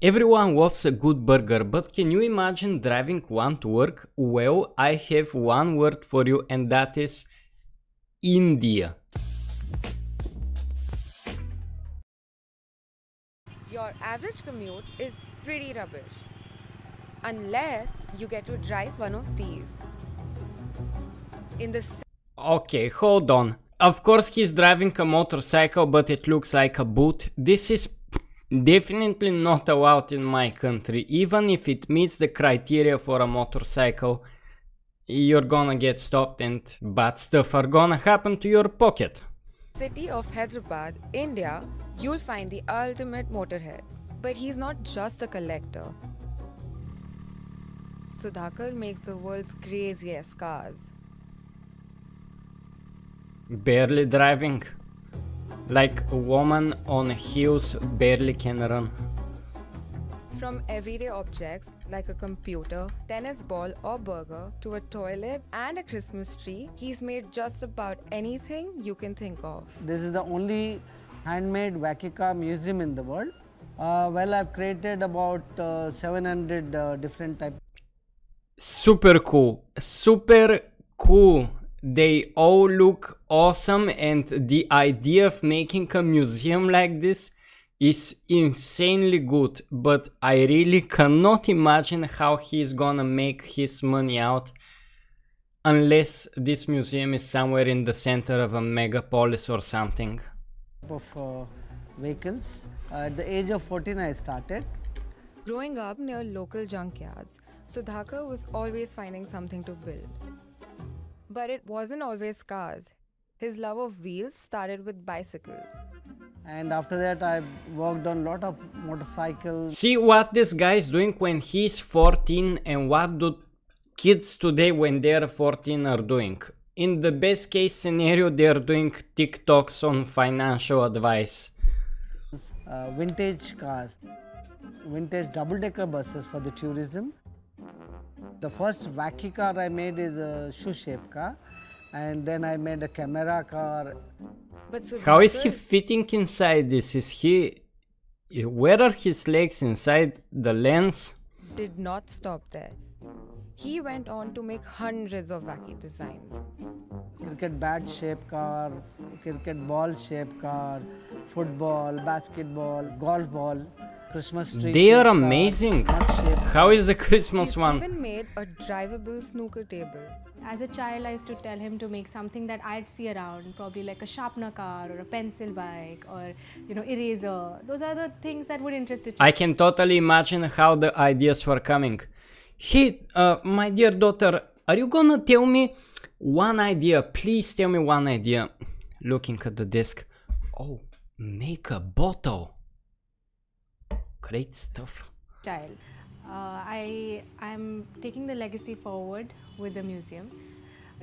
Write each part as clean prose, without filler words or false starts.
Everyone loves a good burger, but can you imagine driving one to work? Well, I have one word for you, and that is India. Your average commute is pretty rubbish. Unless you get to drive one of these. In the Okay, hold on. Of course he's driving a motorcycle, but it looks like a boot. This is definitely not allowed in my country. Even if it meets the criteria for a motorcycle, you're gonna get stopped and bad stuff are gonna happen to your pocket. city of Hyderabad, India, you'll find the ultimate motorhead. But he's not just a collector. Sudhakar makes the world's craziest cars. Barely driving. Like a woman on heels barely can run. From everyday objects like a computer, tennis ball or burger to a toilet and a Christmas tree, he's made just about anything you can think of. This is the only handmade wacky car museum in the world. Well, I've created about 700 different types. Super cool. Super cool. They all look awesome, and the idea of making a museum like this is insanely good, but I really cannot imagine how he's gonna make his money out unless this museum is somewhere in the center of a megapolis or something. Of vehicles. At the age of 14, I started. Growing up near local junkyards, Sudhakar was always finding something to build. But it wasn't always cars. His love of wheels started with bicycles. And after that, I worked on a lot of motorcycles. See what this guy is doing when he's 14 and what do kids today when they're 14 are doing. In the best case scenario, they're doing TikToks on financial advice. Vintage cars, vintage double-decker buses for the tourism. The first wacky car I made is a shoe-shaped car, and then I made a camera car. But How is he Sudhakar fitting inside this? Is he... Where are his legs inside the lens? did not stop there. He went on to make hundreds of wacky designs. Cricket bat shaped car, cricket ball shaped car, football, basketball, golf ball, Christmas tree. They are shaped car, amazing. nut shaped. How is the Christmas He's one? even made a drivable snooker table. As a child, I used to tell him to make something that I'd see around, probably like a sharpener car or a pencil bike or, eraser. Those are the things that would interest a child. I can totally imagine how the ideas were coming. Hey, my dear daughter, are you gonna tell me one idea? Please tell me one idea. Looking at the desk. Oh, make a bottle. Great stuff. Child. I'm taking the legacy forward with the museum.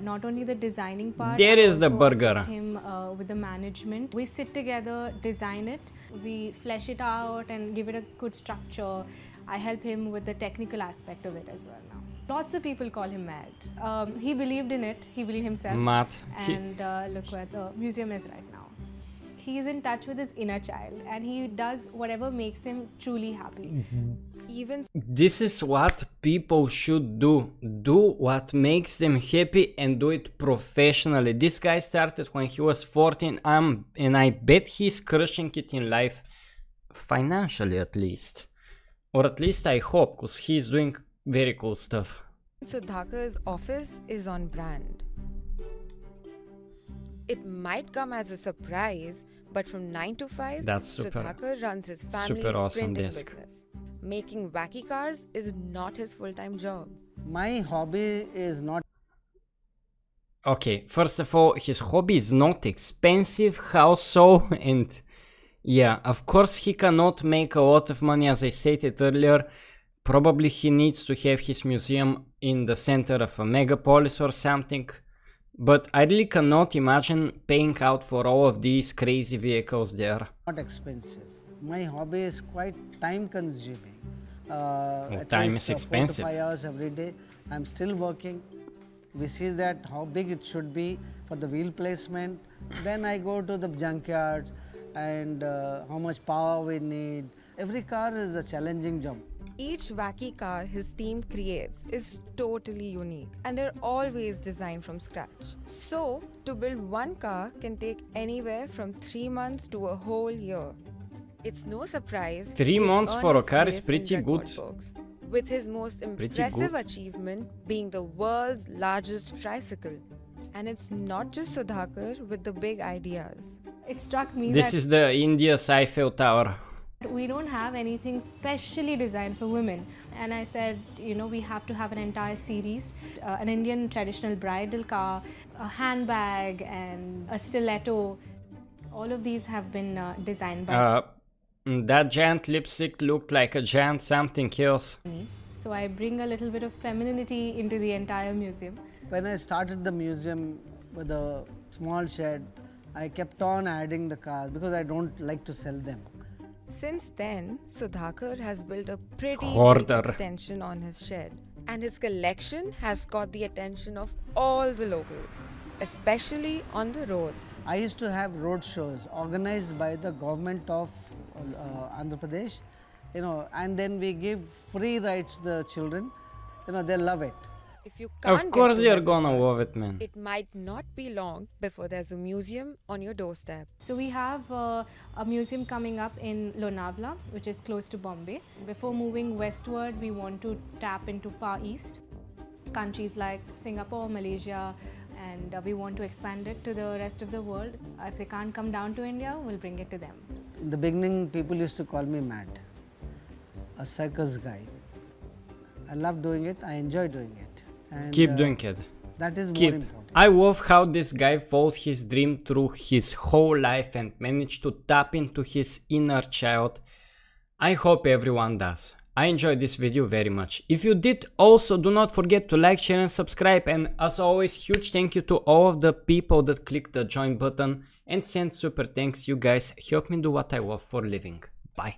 Not only the designing part, There I is the also burger. assist him with the management. We sit together, design it, we flesh it out and give it a good structure. I help him with the technical aspect of it as well now. Lots of people call him mad. He believed in it, he believed himself. Mad. And look where the museum is right now. He is in touch with his inner child and he does whatever makes him truly happy. Even This is what people should do. Do what makes them happy and do it professionally. This guy started when he was 14 and I bet he's crushing it in life. Financially at least. Or at least I hope, because he's doing very cool stuff. Sudhakar's office is on brand. It might come as a surprise, but from 9 to 5, That's super- Sudhakar runs his family's super awesome printing desk. business. Making wacky cars is not his full-time job. My hobby is not Okay, first of all, his hobby is not expensive. How so? And yeah, of course he cannot make a lot of money, as I stated earlier. Probably he needs to have his museum in the center of a megapolis or something. But I really cannot imagine paying out for all of these crazy vehicles there. expensive. My hobby is quite time consuming. At time least, is expensive. 4 to 5 hours every day. I'm still working. We see that how big it should be for the wheel placement. Then I go to the junkyards and how much power we need, Every car is a challenging job. Each wacky car his team creates is totally unique and they're always designed from scratch. So, to build one car can take anywhere from 3 months to a whole year. It's no surprise 3 months he's for earned a car his is place pretty in good. record books, with his most Pretty impressive good. achievement being the world's largest tricycle. And it's not just Sudhakar with the big ideas. It struck me This that is the India's Eiffel Tower. we don't have anything specially designed for women. And I said, you know, we have to have an entire series, an Indian traditional bridal car, a handbag and a stiletto. All of these have been designed by That giant lipstick looked like a giant something else. me. So I bring a little bit of femininity into the entire museum. When I started the museum with a small shed, I kept on adding the cars because I don't like to sell them. Since then, Sudhakar has built a pretty big Hoarder. extension on his shed, and his collection has caught the attention of all the locals, especially on the roads. I used to have road shows organized by the government of Andhra Pradesh, you know, and then we give free rides to the children. You know, they love it. If you can't Of course get to you're Hyderabad, gonna love it, man. it might not be long before there's a museum on your doorstep. So we have a museum coming up in Lonavala, which is close to Bombay. Before moving westward, we want to tap into Far East, countries like Singapore, Malaysia, and we want to expand it to the rest of the world. If they can't come down to India, we'll bring it to them. In the beginning, people used to call me mad, a circus guy. I love doing it, I enjoy doing it. And Keep doing it. that is Keep. more important. I love how this guy followed his dream through his whole life and managed to tap into his inner child. I hope everyone does. I enjoyed this video very much. If you did, also do not forget to like, share and subscribe, and as always, huge thank you to all of the people that clicked the join button and sent super thanks. You guys help me do what I love for a living. Bye.